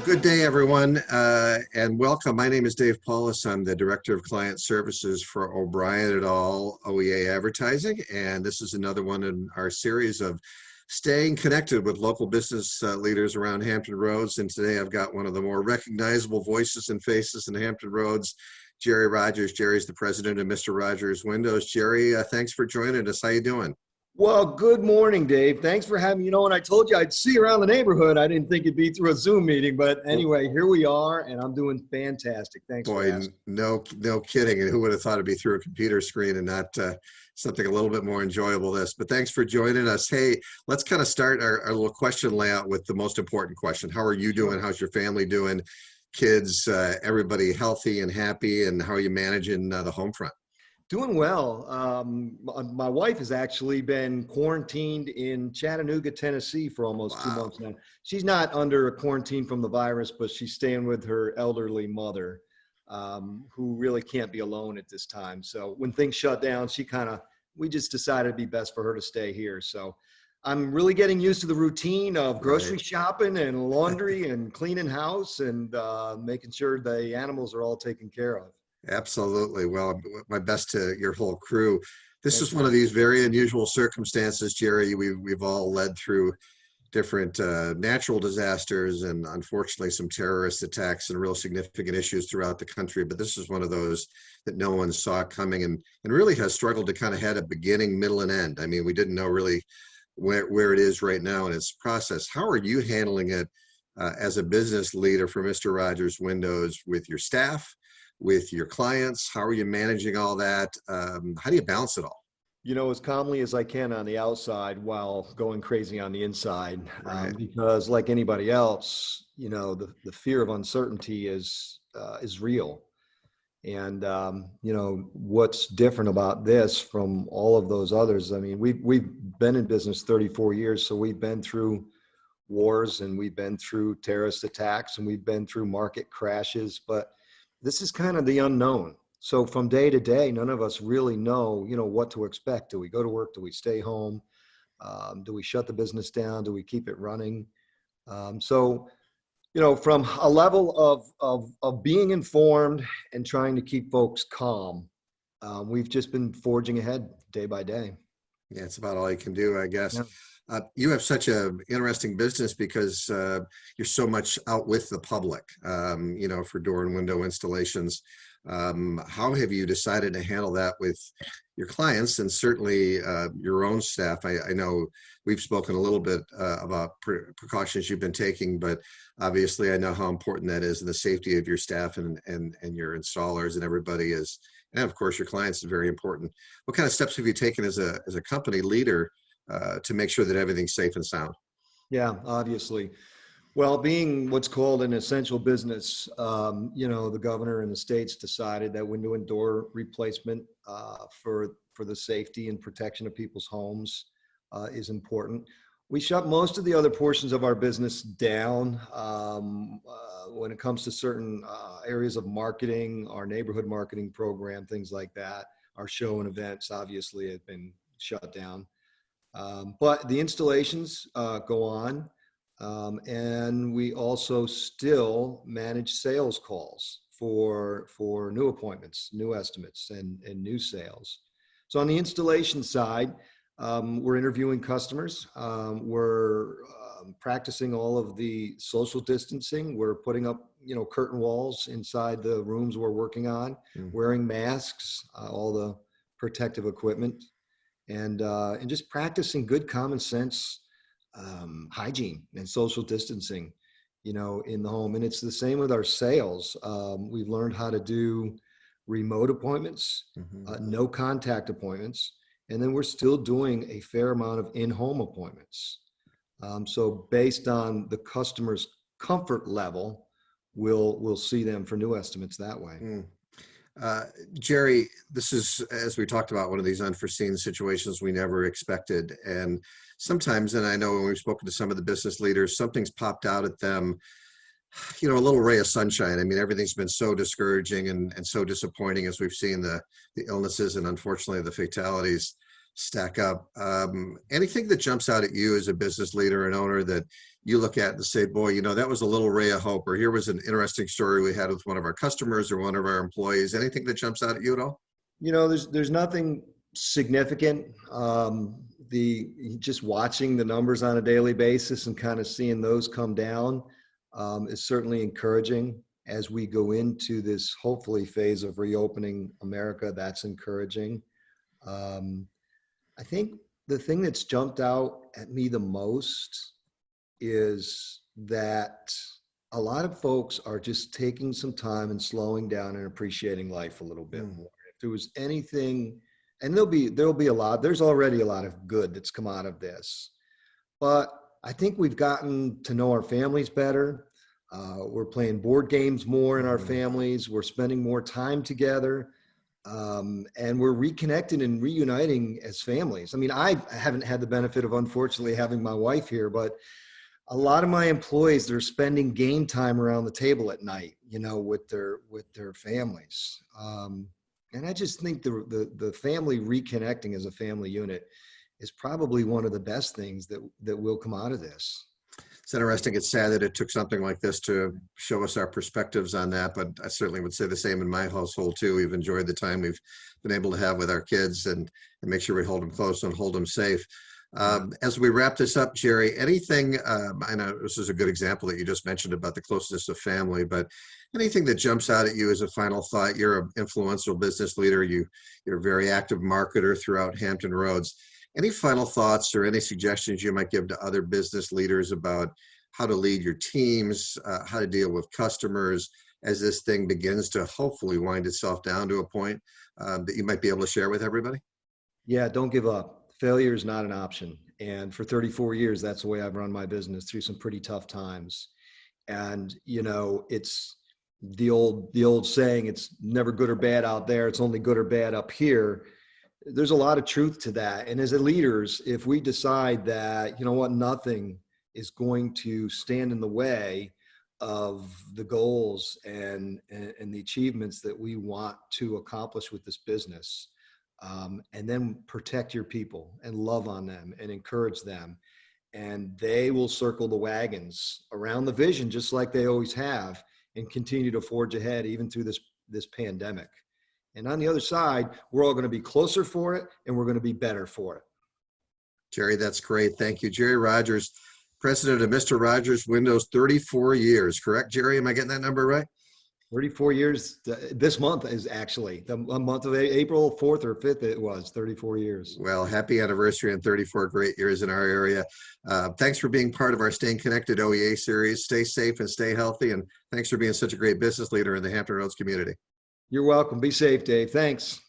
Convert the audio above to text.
Good day, everyone, and welcome. My name is Dave Paulus. I'm the Director of Client Services for O'Brien et al. OEA Advertising, and this is another one in our series of staying connected with local business leaders around Hampton Roads. And today I've got one of the more recognizable voices and faces in Hampton Roads, Gerry Rogers. Gerry's the president of Mr. Rogers Windows. Gerry, thanks for joining us. How you doing? Well, good morning, Dave. Thanks for having me. When I told you I'd see you around the neighborhood, I didn't think it'd be through a Zoom meeting. But anyway, here we are, and I'm doing fantastic. Thanks for asking. No kidding. And who would have thought it'd be through a computer screen and not something a little bit more enjoyable this. But thanks for joining us. Hey, let's kind of start our little question layout with the most important question. How are you doing? How's your family doing? Kids, everybody healthy and happy? And how are you managing the home front? Doing well. My wife has actually been quarantined in Chattanooga, Tennessee for almost 2 months now. She's not under a quarantine from the virus, but she's staying with her elderly mother, who really can't be alone at this time. So when things shut down, we just decided it'd be best for her to stay here. So I'm really getting used to the routine of grocery shopping and laundry and cleaning house and making sure the animals are all taken care of. Absolutely. Well, my best to your whole crew. This is one of these very unusual circumstances, Gerry. We've all led through different natural disasters and unfortunately some terrorist attacks and real significant issues throughout the country. But this is one of those that no one saw coming and really has struggled to kind of had a beginning, middle, and end. I mean, we didn't know really where it is right now in its process. How are you handling it as a business leader for Mr. Rogers Windows with your staff, with your clients? How are you managing all that? How do you balance it all? As calmly as I can on the outside while going crazy on the inside. Right. Because like anybody else, the fear of uncertainty is real. And, what's different about this from all of those others, I mean, we've been in business 34 years, so we've been through wars and we've been through terrorist attacks and we've been through market crashes, but this is kind of the unknown. So from day to day, none of us really know, what to expect. Do we go to work? Do we stay home? Do we shut the business down? Do we keep it running? So from a level of being informed and trying to keep folks calm, we've just been forging ahead day by day. Yeah, it's about all you can do, I guess. Yeah. You have such an interesting business because you're so much out with the public, for door and window installations. How have you decided to handle that with your clients and certainly your own staff? I know we've spoken a little bit about precautions you've been taking, but obviously I know how important that is and the safety of your staff and your installers and everybody is. And of course, your clients is very important. What kind of steps have you taken as a company leader to make sure that everything's safe and sound? Yeah, obviously. Well, being what's called an essential business, the governor and the states decided that window and door replacement for the safety and protection of people's homes is important. We shut most of the other portions of our business down when it comes to certain areas of marketing, our neighborhood marketing program, things like that. Our show and events obviously have been shut down. But the installations go on, and we also still manage sales calls for new appointments, new estimates, and new sales. So on the installation side, we're interviewing customers. We're practicing all of the social distancing. We're putting up, curtain walls inside the rooms we're working on, wearing masks, all the protective equipment. And just practicing good common sense hygiene and social distancing, in the home. And it's the same with our sales. We've learned how to do remote appointments, no contact appointments, and then we're still doing a fair amount of in-home appointments. So based on the customer's comfort level, we'll see them for new estimates that way. Gerry, this is, as we talked about, one of these unforeseen situations we never expected. And sometimes, and I know when we've spoken to some of the business leaders, something's popped out at them, a little ray of sunshine. I mean, everything's been so discouraging and so disappointing as we've seen the illnesses and unfortunately the fatalities. stack up. Anything that jumps out at you as a business leader and owner that you look at and say, boy, you know, that was a little ray of hope, or here was an interesting story we had with one of our customers or one of our employees. Anything that jumps out at you at all? You know, there's nothing significant. Just watching the numbers on a daily basis and kind of seeing those come down is certainly encouraging as we go into this hopefully phase of reopening America. That's encouraging. I think the thing that's jumped out at me the most is that a lot of folks are just taking some time and slowing down and appreciating life a little bit more. If there was anything, and there'll be a lot, there's already a lot of good that's come out of this, but I think we've gotten to know our families better. We're playing board games more in our families. We're spending more time together. And we're reconnecting and reuniting as families. I mean, I haven't had the benefit of, unfortunately, having my wife here, but a lot of my employees, they're spending game time around the table at night, you know, with their families. And I just think the family reconnecting as a family unit is probably one of the best things that will come out of this. It's interesting. It's sad that it took something like this to show us our perspectives on that, but I certainly would say the same in my household too. We've enjoyed the time we've been able to have with our kids and make sure we hold them close and hold them safe. As we wrap this up, Gerry, anything, I know this is a good example that you just mentioned about the closeness of family, but anything that jumps out at you as a final thought? You're an influential business leader. You're a very active marketer throughout Hampton Roads. Any final thoughts or any suggestions you might give to other business leaders about how to lead your teams, how to deal with customers as this thing begins to hopefully wind itself down to a point that you might be able to share with everybody? Yeah, don't give up. Failure is not an option. And for 34 years, that's the way I've run my business through some pretty tough times. And, you know, it's the old saying, it's never good or bad out there. It's only good or bad up here. There's a lot of truth to that. And as leaders, if we decide that, you know what, nothing is going to stand in the way of the goals and the achievements that we want to accomplish with this business, and then protect your people and love on them and encourage them, and they will circle the wagons around the vision just like they always have and continue to forge ahead even through this pandemic. And on the other side, we're all going to be closer for it, and we're going to be better for it. Gerry, that's great. Thank you. Gerry Rogers, president of Mr. Rogers Windows, 34 years, correct, Gerry? Am I getting that number right? 34 years. This month is actually the month of April 4th or 5th. It was 34 years. Well, happy anniversary and 34 great years in our area. Thanks for being part of our Staying Connected OEA series. Stay safe and stay healthy. And thanks for being such a great business leader in the Hampton Roads community. You're welcome. Be safe, Dave. Thanks.